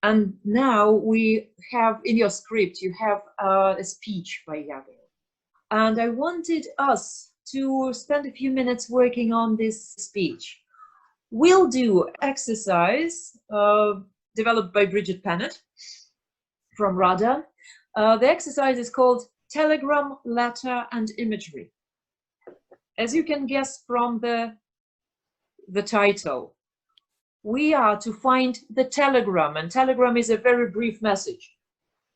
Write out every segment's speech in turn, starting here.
And now we have, in your script, you have a speech by IAGO. And I wanted us to spend a few minutes working on this speech. We'll do exercise developed by Bridget Pennant from RADA. The exercise is called Telegram, Letter, and Imagery. As you can guess from the title, we are to find the telegram, and telegram is a very brief message.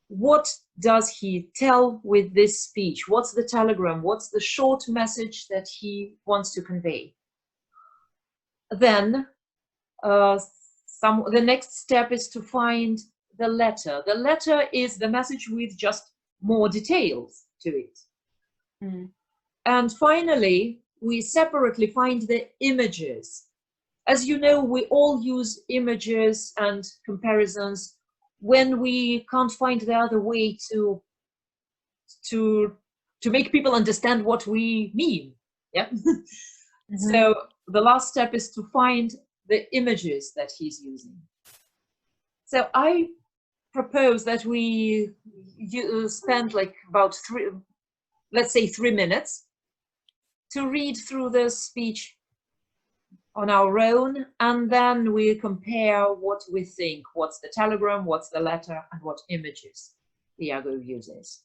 What does he tell with this speech? What's the telegram? What's the short message that he wants to convey? Then the next step is to find the letter. The letter is the message with just more details to it. Mm. And finally, we separately find the images. As you know, we all use images and comparisons when we can't find the other way to make people understand what we mean. Yeah. Mm-hmm. So the last step is to find the images that he's using. So I propose that we spend like about 3 minutes to read through the speech on our own, and then we compare what we think, what's the telegram, what's the letter, and what images IAGO uses.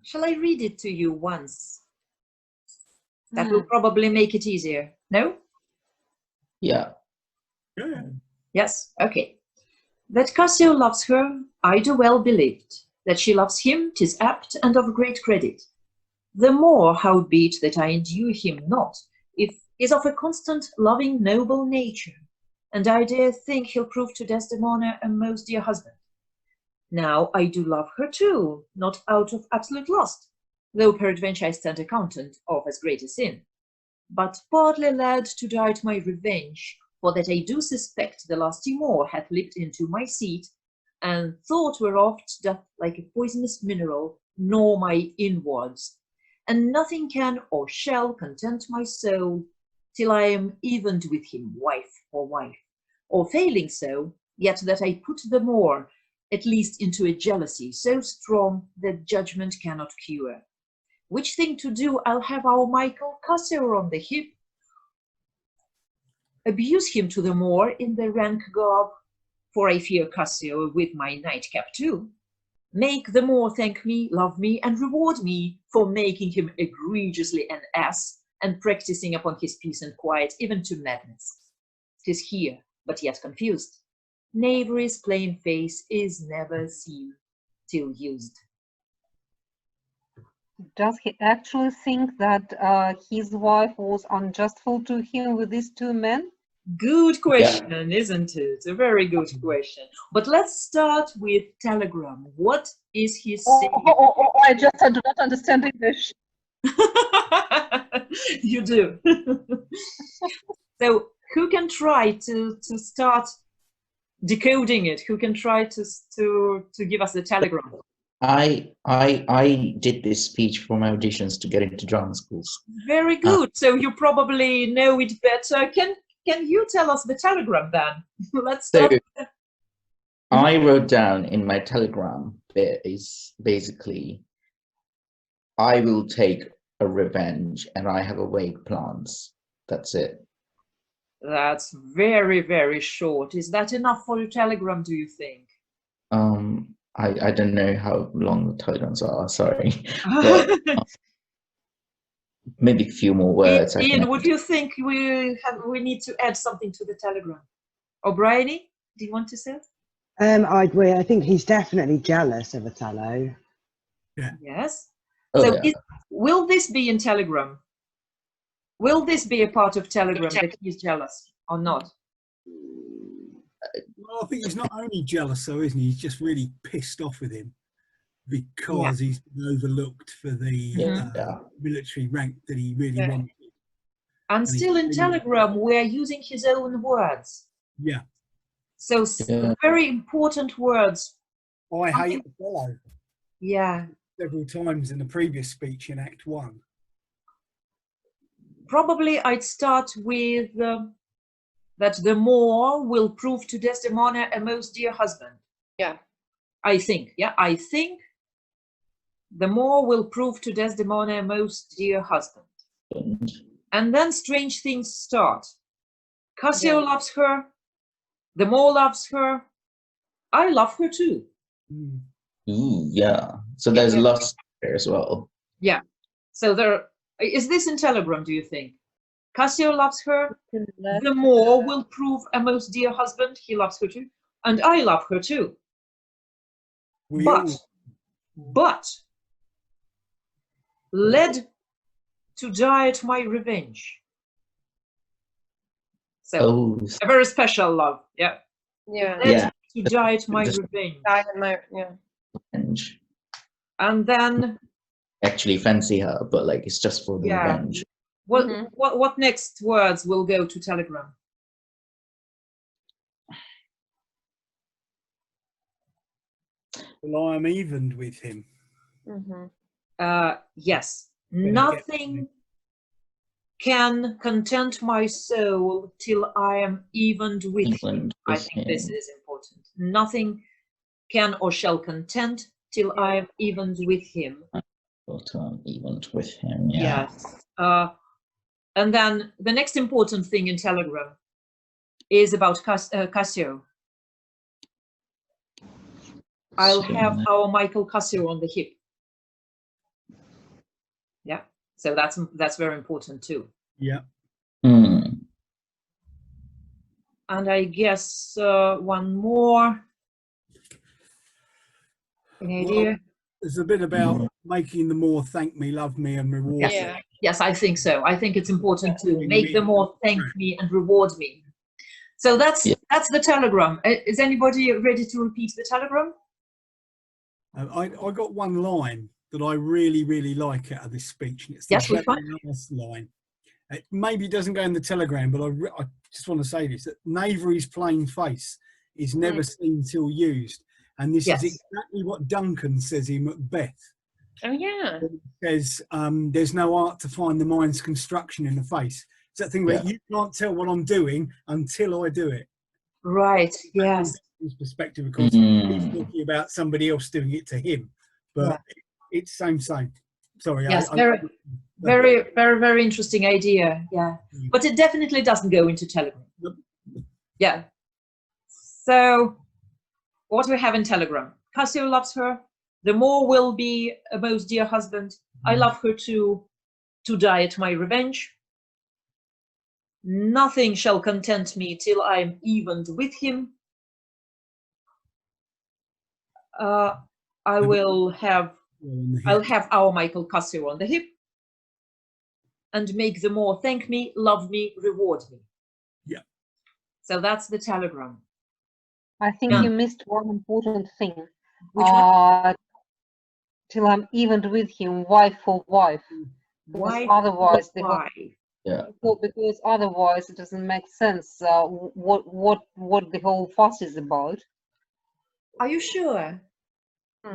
Shall I read it to you once? That will probably make it easier. No? Yeah. Yes? Okay. That Cassio loves her, I do well believed. That she loves him, 'tis apt and of great credit. The more, howbeit, that I endure him not, if is of a constant, loving, noble nature, and I dare think he'll prove to Desdemona a most dear husband. Now I do love her too, not out of absolute lust, though peradventure I stand accountant of as great a sin, but partly led to dart my revenge, for that I do suspect the lusty Moor hath leaped into my seat, and thought whereof doth like a poisonous mineral gnaw my inwards, and nothing can or shall content my soul till I am evened with him wife, or failing so, yet that I put the Moor at least into a jealousy so strong that judgment cannot cure. Which thing to do, I'll have our Michael Cassio on the hip, abuse him to the Moor in the rank garb, for I fear Cassio with my nightcap too. Make the Moor thank me, love me, and reward me for making him egregiously an ass, and practising upon his peace and quiet, even to madness. 'Tis here, but yet confused. Knavery's plain face is never seen till used. Does he actually think that his wife was unjustful to him with these two men? Good question, isn't it? A very good question. But let's start with telegram. What is he saying? I do not understand English. You do. So who can try to start decoding it? Who can try to give us the telegram? I did this speech for my auditions to get into drama schools. Very good. So you probably know it better. Can you tell us the telegram then? Let's start. So, I wrote down in my telegram bit is basically, I will take a revenge and I have awake plans. That's it. That's very, very short. Is that enough for your telegram, do you think? I don't know how long the telegrams are, sorry. But, maybe a few more words. Ian, would you think we need to add something to the telegram? O'Brien, do you want to say it? I think he's definitely jealous of Othello. Yeah. Yes. Oh, so yeah. will this be in telegram? Will this be a part of telegram that he's jealous or not? Well, I think he's not only jealous, though, isn't he? He's just really pissed off with him because he's been overlooked for the military rank that he really wanted. And still in telegram, we're using his own words. Yeah. So very important words. I hate Othello. Yeah. Several times in the previous speech in Act 1. Probably I'd start with that the Moor will prove to Desdemona a most dear husband. Yeah. I think. Yeah, I think the Moor will prove to Desdemona a most dear husband. And then strange things start. Cassio loves her. The Moor loves her. I love her too. Yeah. So there's lust there as well. Yeah. So there is this in telegram, do you think? Cassio loves her. The Moor will prove a most dear husband. He loves her too. And I love her too. But led to die at my revenge. So a very special love. Yeah. Led to die at my revenge. Revenge. And then actually fancy her, but like it's just for the revenge. What next words will go to telegram? Well, I am evened with him. Yes. Nothing can content my soul till I am evened with him. I think this is important. Nothing can or shall content till I am evened with him. Evened with him, Yes. And then the next important thing in telegram is about Cassio. I'll have our Michael Cassio on the hip. Yeah. So that's very important too. Yeah. And I guess one more. Any idea? There's a bit about making the Moor thank me, love me, and reward me. Yes, I think so. I think it's important to make the Moor thank me and reward me. So that's the telegram. Is anybody ready to repeat the telegram? I got one line that I really, really like out of this speech. And it's the very last line. It maybe doesn't go in the telegram, but I just want to say this, that Knavery's plain face is never seen till used. And this is exactly what Duncan says in Macbeth. Oh, yeah. He says, there's no art to find the mind's construction in the face. It's that thing where you can't tell what I'm doing until I do it. Right, yes. His perspective, of course, he's talking about somebody else doing it to him. But it's same. Sorry. Yes, very interesting idea. Yeah. But it definitely doesn't go into telegram. Yeah. So what we have in telegram: Cassio loves her. The Moor will be a most dear husband. I love her too. To die at my revenge. Nothing shall content me till I am evened with him. I'll have our Michael Cassio on the hip, and make the Moor thank me, love me, reward me. Yeah. So that's the telegram. I think you missed one important thing. Which one? Till I'm evened with him, wife for wife. Because otherwise, because otherwise it doesn't make sense. What the whole fuss is about. Are you sure?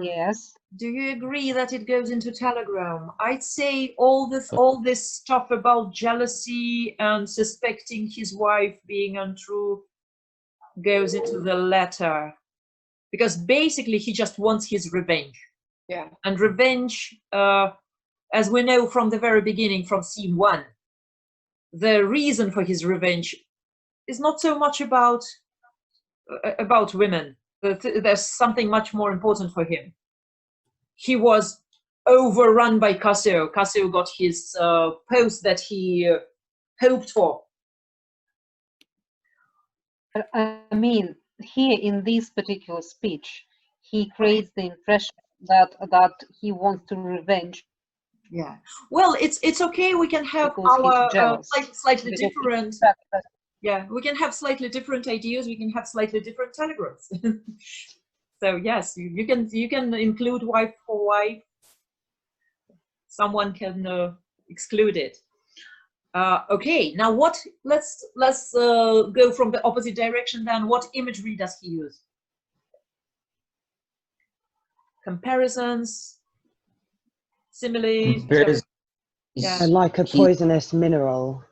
Yes. Do you agree that it goes into telegram? I'd say all this stuff about jealousy and suspecting his wife being untrue goes into the letter, because basically he just wants his revenge. Yeah. And revenge, as we know from the very beginning, from scene 1, the reason for his revenge is not so much about women. There's something much more important for him. He was overrun by Cassio. Cassio got his post that he hoped for. I mean, here in this particular speech, he creates the impression that he wants to revenge Yeah. Well, it's okay. We can have Because our slightly different. Yeah, we can have slightly different ideas. We can have slightly different telegrams. So yes, you can include wife for wife. Someone can exclude it. Okay, now what? Let's go from the opposite direction. Then, what imagery does he use? Comparisons, similes. Yeah. Like a poisonous mineral.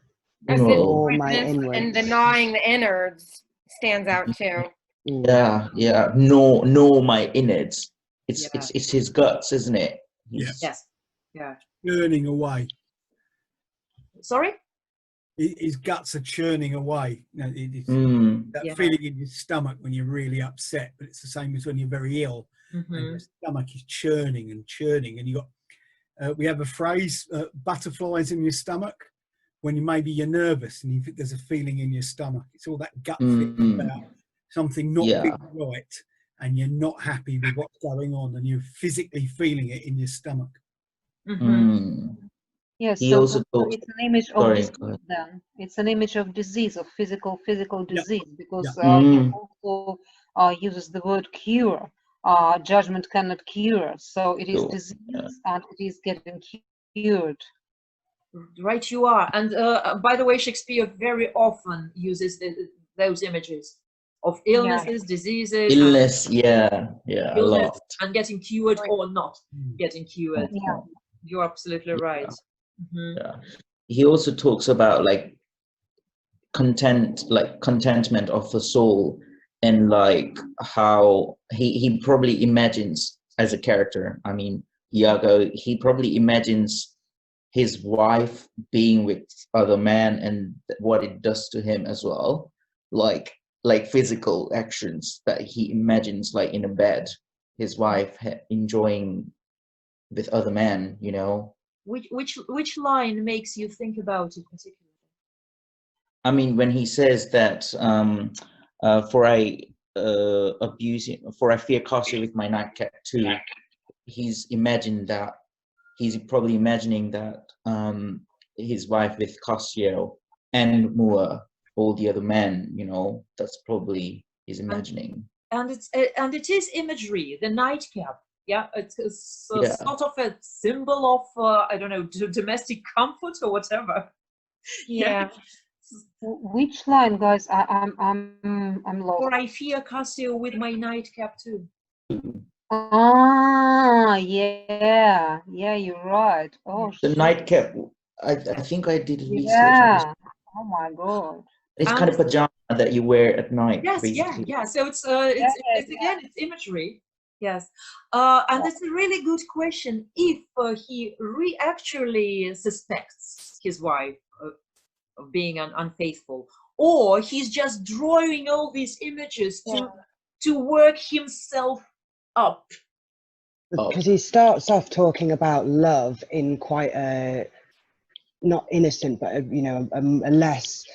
Or my inwards. and the gnawing the innards stands out too. Yeah, yeah. Gnaw my innards. It's his guts, isn't it? Yes. Yeah. Churning away. Sorry? His guts are churning away. You know, it's that feeling in your stomach when you're really upset, but it's the same as when you're very ill. And your stomach is churning and churning, and you got. We have a phrase: butterflies in your stomach. When maybe you're nervous and you think there's a feeling in your stomach, it's all that gut feeling about something not being right, and you're not happy with what's going on, and you're physically feeling it in your stomach. Yes, so it's an image of disease then. It's an image of disease, of physical disease, because he also uses the word cure. Judgment cannot cure, so it is disease and it is getting cured. Right, you are. And by the way, Shakespeare very often uses those images of illnesses, diseases. Illness, a lot. And getting cured or not getting cured. Yeah. You're absolutely right. Yeah. He also talks about like contentment of the soul, and like how he probably imagines as a character. I mean, IAGO, he probably imagines his wife being with other men and what it does to him as well, like physical actions that he imagines, like in a bed, his wife enjoying with other men, you know. Which line makes you think about it particularly? I mean, when he says that for I fear Cassio with my nightcap too, he's probably imagining that his wife with Cassio and Moor, all the other men, you know, that's probably his imagining. And it is imagery, the nightcap. Yeah, it's sort of a symbol of I don't know, domestic comfort or whatever. Yeah. Which line, guys? I'm lost. For I fear Cassio with my nightcap too. Ah, yeah, you're right. Oh, the nightcap. I think I did research. Yeah. Oh my god. It's kind of pajama that you wear at night. Yes, basically. yeah. So it's again, it's imagery. Yes, and it's a really good question. If he actually suspects his wife of being unfaithful, or he's just drawing all these images to work himself up. Because he starts off talking about love in quite a not innocent, but a less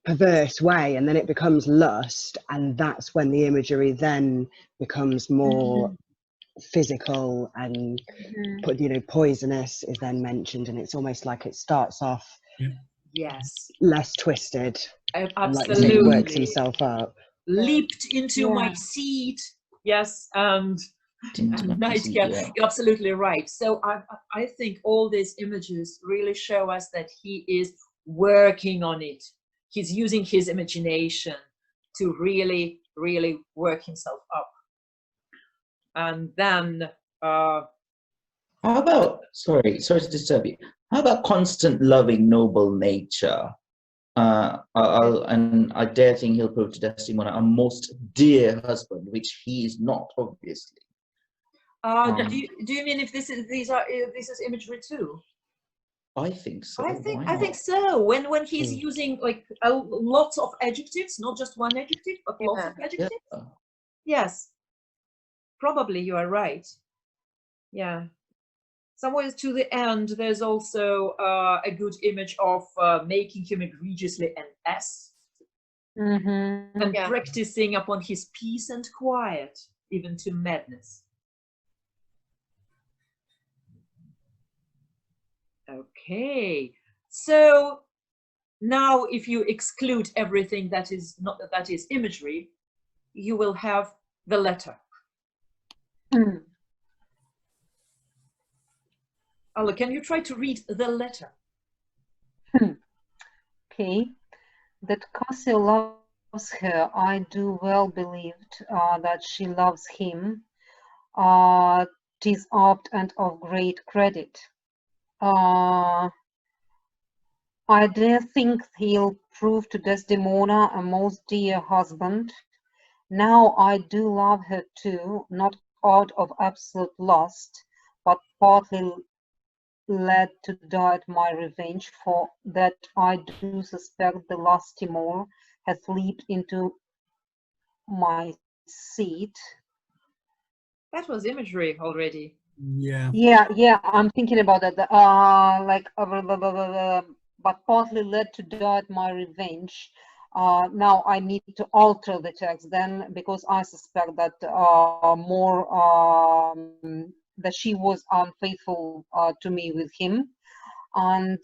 perverse way, and then it becomes lust, and that's when the imagery then becomes more physical, and poisonous is then mentioned, and it's almost like it starts off less twisted. Absolutely. Like works himself up. Leaped into my seat. Yes, and nightcap. You're absolutely right. So I think all these images really show us that he is working on it. He's using his imagination to really, really work himself up. And then how about sorry to disturb you. How about constant loving noble nature? And I dare think he'll prove to Desdemona a most dear husband, which he is not, obviously. Do you mean if this is imagery too? I think so. I think so. When he's using like lots of adjectives, not just one adjective, but lots of adjectives. Yes, probably you are right. Yeah. Somewhere to the end, there's also a good image of making him egregiously an ass, and practicing upon his peace and quiet, even to madness. Okay, so now if you exclude everything that is not that is imagery, you will have the letter. Alla, can you try to read the letter? Okay. That Cassio loves her, I do well believed, that she loves him. 'Tis opt and of great credit. I dare think he'll prove to Desdemona a most dear husband. Now I do love her too, not out of absolute lust, but partly led to die at my revenge, for that I do suspect the lusty Moor hath leaped into my seat. That was imagery already. Yeah, I'm thinking about that. But partly led to die at my revenge. Now I need to alter the text then, because I suspect that Moor, that she was unfaithful to me with him, and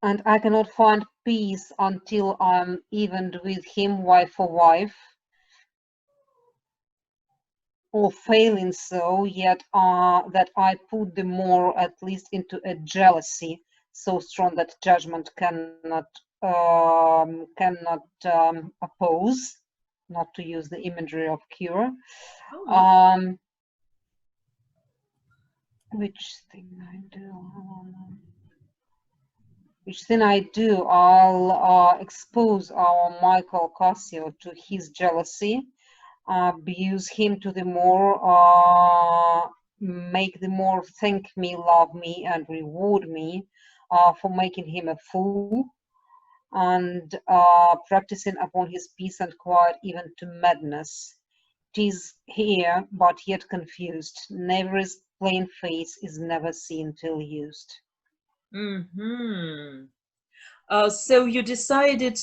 and I cannot find peace until I'm evened with him wife for wife. Or failing so, yet that I put the Moor at least into a jealousy so strong that judgment cannot oppose, not to use the imagery of cure. Which thing I do? I'll expose our Michael Cassio to his jealousy, abuse him to the Moor, make the Moor thank me, love me, and reward me for making him a fool, and practicing upon his peace and quiet even to madness. 'Tis here, but yet confused. Never is plain face is never seen till used. So you decided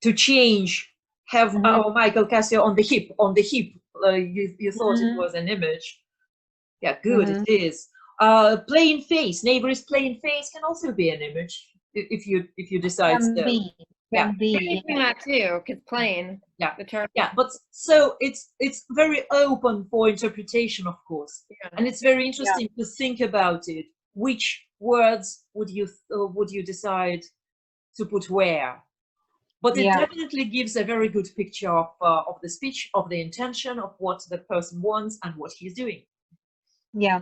to change, have our Michael Cassio on the hip. You thought it was an image. Yeah, good, it is. Plain face, neighbor is plain face can also be an image if you decide Can so. be. Yeah, that too, because plain. Yeah, the term. Yeah, but so it's very open for interpretation, of course, and it's very interesting to think about it. Which words would you decide to put where? But it definitely gives a very good picture of the speech, of the intention, of what the person wants and what he's doing. Yeah.